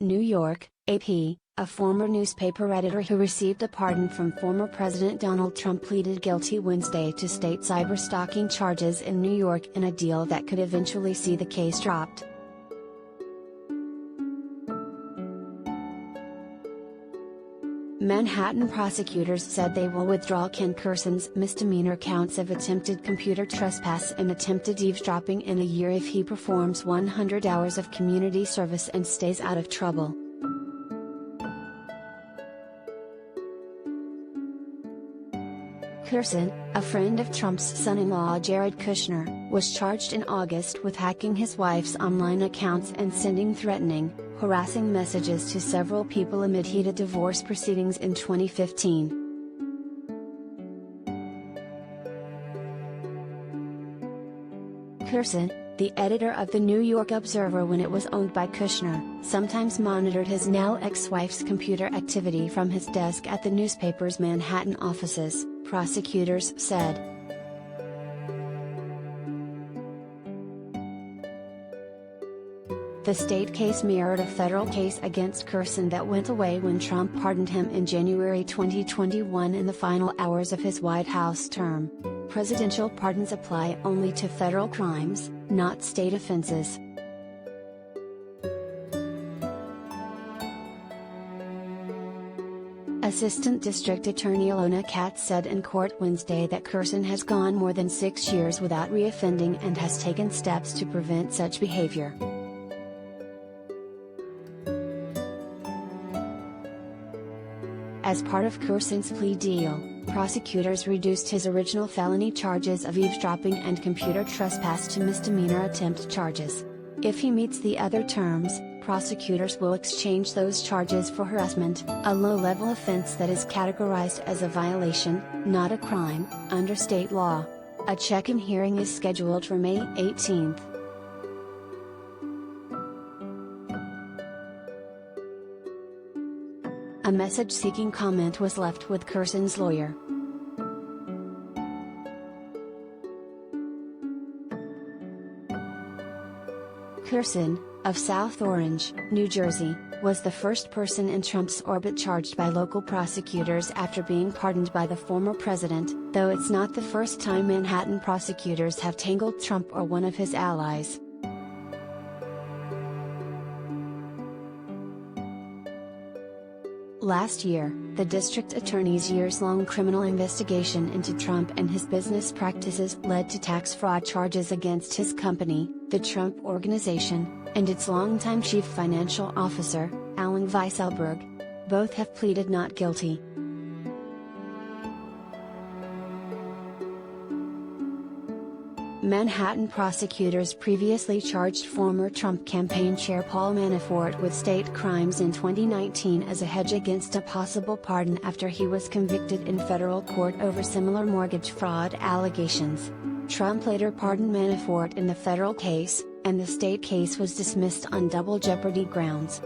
New York, AP, a former newspaper editor who received a pardon from former President Donald Trump pleaded guilty Wednesday to state cyberstalking charges in New York in a deal that could eventually see the case dropped. Manhattan prosecutors said they will withdraw Ken Kurson's misdemeanor counts of attempted computer trespass and attempted eavesdropping in a year if he performs 100 hours of community service and stays out of trouble. Kurson, a friend of Trump's son-in-law Jared Kushner, was charged in August with hacking his wife's online accounts and sending threatening, harassing messages to several people amid heated divorce proceedings in 2015. Kurson, the editor of the New York Observer when it was owned by Kushner, sometimes monitored his now ex-wife's computer activity from his desk at the newspaper's Manhattan offices, prosecutors said. The state case mirrored a federal case against Kurson that went away when Trump pardoned him in January 2021 in the final hours of his White House term. Presidential pardons apply only to federal crimes, not state offenses. Assistant District Attorney Ilona Katz said in court Wednesday that Kurson has gone more than 6 years without reoffending and has taken steps to prevent such behavior. As part of Kurson's plea deal, prosecutors reduced his original felony charges of eavesdropping and computer trespass to misdemeanor attempt charges. If he meets the other terms, prosecutors will exchange those charges for harassment, a low-level offense that is categorized as a violation, not a crime, under state law. A check-in hearing is scheduled for May 18. A message seeking comment was left with Kurson's lawyer. Kurson, of South Orange, New Jersey, was the first person in Trump's orbit charged by local prosecutors after being pardoned by the former president, though it's not the first time Manhattan prosecutors have tangled Trump or one of his allies. Last year, the district attorney's years-long criminal investigation into Trump and his business practices led to tax fraud charges against his company, the Trump Organization, and its longtime chief financial officer, Alan Weisselberg. Both have pleaded not guilty. Manhattan prosecutors previously charged former Trump campaign chair Paul Manafort with state crimes in 2019 as a hedge against a possible pardon after he was convicted in federal court over similar mortgage fraud allegations. Trump later pardoned Manafort in the federal case, and the state case was dismissed on double jeopardy grounds.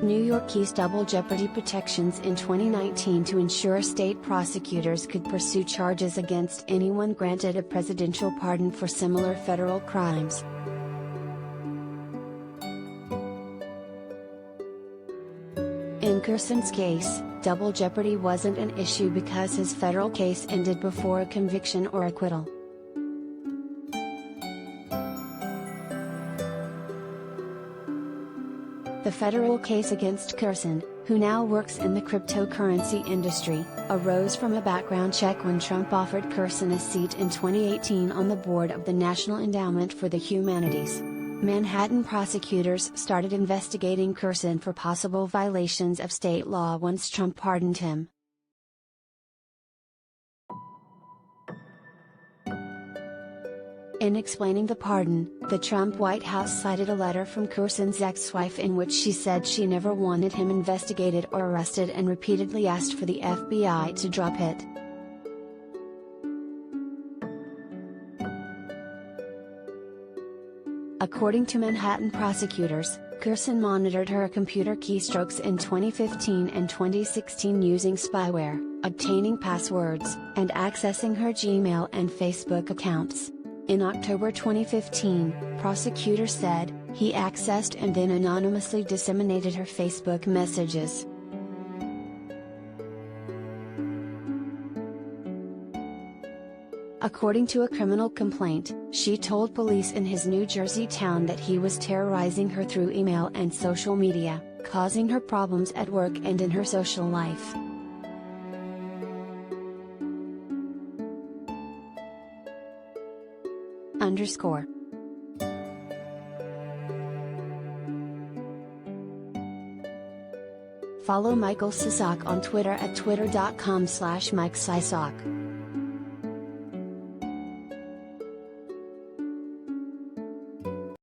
New York used double jeopardy protections in 2019 to ensure state prosecutors could pursue charges against anyone granted a presidential pardon for similar federal crimes. In Kurson's case, double jeopardy wasn't an issue because his federal case ended before a conviction or acquittal. The federal case against Kurson, who now works in the cryptocurrency industry, arose from a background check when Trump offered Kurson a seat in 2018 on the board of the National Endowment for the Humanities. Manhattan prosecutors started investigating Kurson for possible violations of state law once Trump pardoned him. In explaining the pardon, the Trump White House cited a letter from Kurson's ex-wife in which she said she never wanted him investigated or arrested and repeatedly asked for the FBI to drop it. According to Manhattan prosecutors, Kurson monitored her computer keystrokes in 2015 and 2016 using spyware, obtaining passwords, and accessing her Gmail and Facebook accounts. In October 2015, prosecutors said, he accessed and then anonymously disseminated her Facebook messages. According to a criminal complaint, she told police in his New Jersey town that he was terrorizing her through email and social media, causing her problems at work and in her social life. _ Follow Michael Cisak on Twitter at twitter.com/MikeCisak.